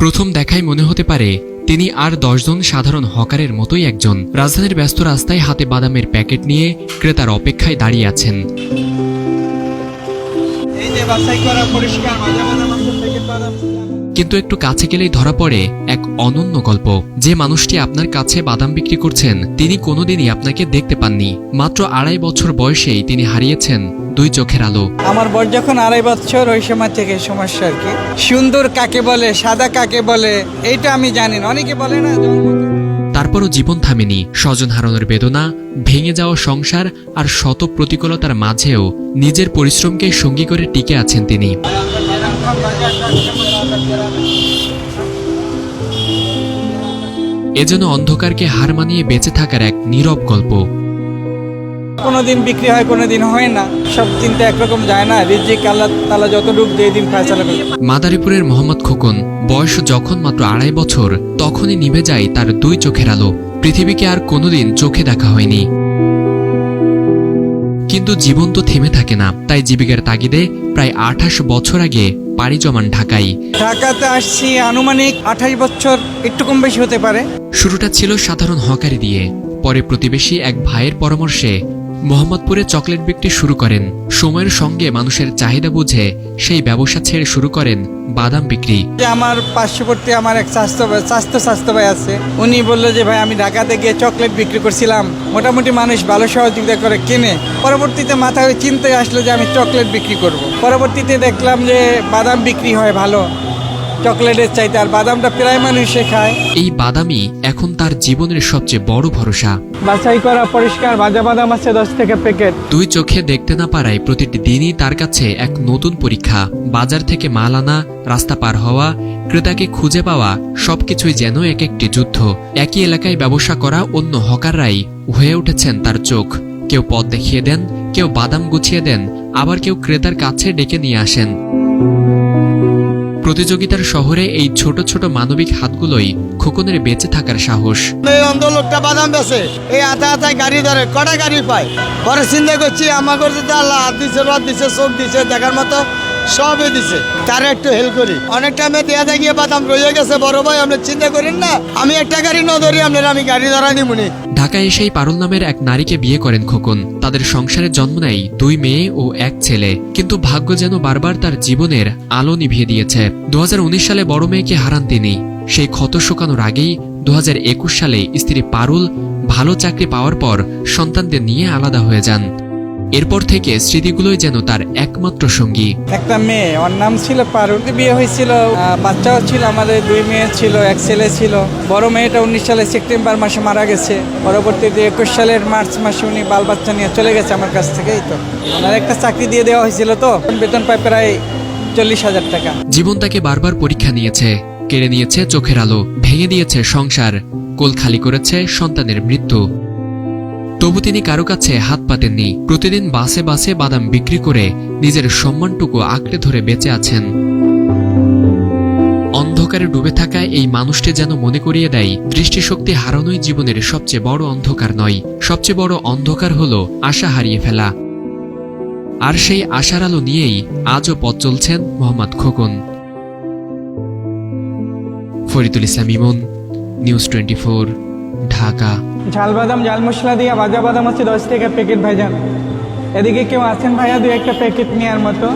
প্রথম দেখায় মনে হতে পারে তিনি আর 10 জন সাধারণ হকারের মতোই একজন। রাজধানীর ব্যস্ত রাস্তায় হাতে বাদামের প্যাকেট নিয়ে ক্রেতার অপেক্ষায় দাঁড়িয়ে আছেন। কিন্তু একটু কাছে গেলেই ধরা পড়ে এক অনন্য গল্প। যে মানুষটি আপনার কাছে বাদাম বিক্রি করছেন তিনি কোনোদিনই আপনাকে দেখতে পাননি। মাত্র 2.5 বছর বয়সেই তিনি হারিয়েছেন 2 চোখের আলো। আমার বয়স যখন 2.5 বছর, ওই সময় থেকে সমস্যা আর কি। সুন্দর কাকে বলে, সাদা কাকে বলে, এইটা আমি জানি না। অনেকে বলে না। তারপরও জীবন থামেনি। স্বজন হারানোর বেদনা, ভেঙে যাওয়া সংসার আর শত প্রতিকূলতার মাঝেও নিজের পরিশ্রমকে সঙ্গী করে টিকে আছেন তিনি। এজন্য অন্ধকারকে হার মানিয়ে বেঁচে থাকার এক নীরব গল্প। কোনোদিন বিক্রি হয়, কোনোদিন হয় না। সব চিন্তা একরকম যায় না। রিজিক আল্লাহ তাআলা যতটুক যেই দিন ফয়সালা করে। মাদারীপুরের মোহাম্মদ খোকন বয়স যখন মাত্র 2.5 বছর, তখনই নিভে যায় তার 2 চোখের আলো। পৃথিবীকে আর কোনোদিন চোখে দেখা হয়নি। কিন্তু জীবন তো থেমে থাকে না। তাই জীবিকার তাগিদে প্রায় 28 বছর আগে পাড়ি জমান ঢাকায়। ঢাকাতে আসছি আনুমানিক 28 বছর, একটু কম বেশি হতে পারে। শুরুটা ছিল সাধারণ হকারি দিয়ে। পরে প্রতিবেশী এক ভাইয়ের পরামর্শে মোহাম্মদপুরে চকলেট বিক্রি শুরু করেন। সময়ের সঙ্গে মানুষের চাহিদা বুঝে সেই ব্যবসা ছেড়ে শুরু করেন বাদাম বিক্রি। আমার পার্শ্ববর্তী আমার এক স্বাস্থ্য ভাই আছে। উনি বললো যে ভাই, আমি ঢাকাতে গিয়ে চকলেট বিক্রি করছিলাম, মোটামুটি মানুষ ভালো সহযোগিতা করে কেনে। পরবর্তীতে মাথায় চিন্তায় আসলো যে আমি চকলেট বিক্রি করব। পরবর্তীতে দেখলাম যে বাদাম বিক্রি হয় ভালো চকলেটের চাইতে, আর বাদামটা প্রায় মানুষে খায়। এই বাদামই এখন তার জীবনের সবচেয়ে বড় ভরসা। বাছাই করা পরিষ্কার ভাজা বাদাম আছে 10 টাকা প্যাকেট। 2 চোখে দেখতে না পারায় প্রতিটি দিনই তার কাছে এক নতুন পরীক্ষা। বাজার থেকে মাল আনা, রাস্তা পার হওয়া, ক্রেতাকে খুঁজে পাওয়া, সবকিছুই যেন এক একটি যুদ্ধ। একই এলাকায় ব্যবসা করা অন্য হকাররাই হয়ে উঠেছেন তার চোখ। কেউ পথ দেখিয়ে দেন, কেউ বাদাম গুছিয়ে দেন, আবার কেউ ক্রেতার কাছে ডেকে নিয়ে আসেন। প্রতিযোগিতার শহরে এই ছোট ছোট মানবিক হাতগুলোই খোকনের বেঁচে থাকার সাহস। এই অন্ধ লোকটা বাদাম বেছে, এই আতায় গাড়ি ধরে কটা গাড়ি পায়। পরে চিন্তা করছি আমার করছে আল্লাহ হাত দিছে, রথ দিছে, চোখ দিছে, দেখার মতো সবই দিছে, তার একটু হেল্প করি। অনেক টাইমে দেয়া গিয়ে বাদাম রয়ে গেছে। বড় ভাই, আপনি চিন্তা করেন না, আমি একটা গাড়ি ন ধরি, আপনার আমি গাড়ি ধরা নিমুনি। ঢাকায় এসেই পারুল নামের এক নারীকে বিয়ে করেন খোকন। তাদের সংসারে জন্ম নেয় 2 মেয়ে ও 1 ছেলে। কিন্তু ভাগ্য যেন বারবার তার জীবনের আলো নিভিয়ে দিয়েছে। 2019 সালে বড় মেয়েকে হারান তিনি। সেই ক্ষত শুকানোর আগেই 2021 সালে স্ত্রী পারুল ভালো চাকরি পাওয়ার পর সন্তানদের নিয়ে আলাদা হয়ে যান। এরপর থেকে স্মৃতিগুলোই যেন তার একমাত্র সঙ্গী। একটা মেয়ে, ওর নাম ছিল পারুল, বিয়ে হয়েছিল, বাচ্চাও ছিল। আমাদের 2 মেয়ে ছিল, 1 ছেলে ছিল। বড় মেয়েটা 19 সালে সেপ্টেম্বর মাসে মারা গেছে। পরবর্তীতে 21 সালের মার্চ মাসে উনি বাল বাচ্চা নিয়ে চলে গেছে আমার কাছ থেকেই। তো ওনার একটা চাকরি দিয়ে দেওয়া হয়েছিল, তো বেতন পায় প্রায় 40,000 টাকা। জীবন তাকে বারবার পরীক্ষা নিয়েছে, কেড়ে নিয়েছে চোখের আলো, ভেঙে দিয়েছে সংসার, কোল খালি করেছে সন্তানের মৃত্যু। তবু তিনি কারো কাছে হাত পাতেননি। প্রতিদিন বাসে বাসে বাদাম বিক্রি করে নিজের সম্মানটুকু আঁকড়ে ধরে বেঁচে আছেন। অন্ধকারে ডুবে থাকা এই মানুষটি যেন মনে করিয়ে দেয়, দৃষ্টিশক্তি হারানোই জীবনের সবচেয়ে বড় অন্ধকার নয়। সবচেয়ে বড় অন্ধকার হলো আশা হারিয়ে ফেলা। আর সেই আশার আলো নিয়েই আজও পথ চলছেন মোহাম্মদ খোকন। ফরিদুল ইসলাম ইমন, নিউজ 24, ঢাকা। ঝাল বাদাম, ঝাল মশলা দিয়ে ভাজা বাদাম আছে 10 টাকা প্যাকেট ভাইজান। এদিকে কেউ আছেন ভাইয়া 2-1টা প্যাকেট নেওয়ার মতো?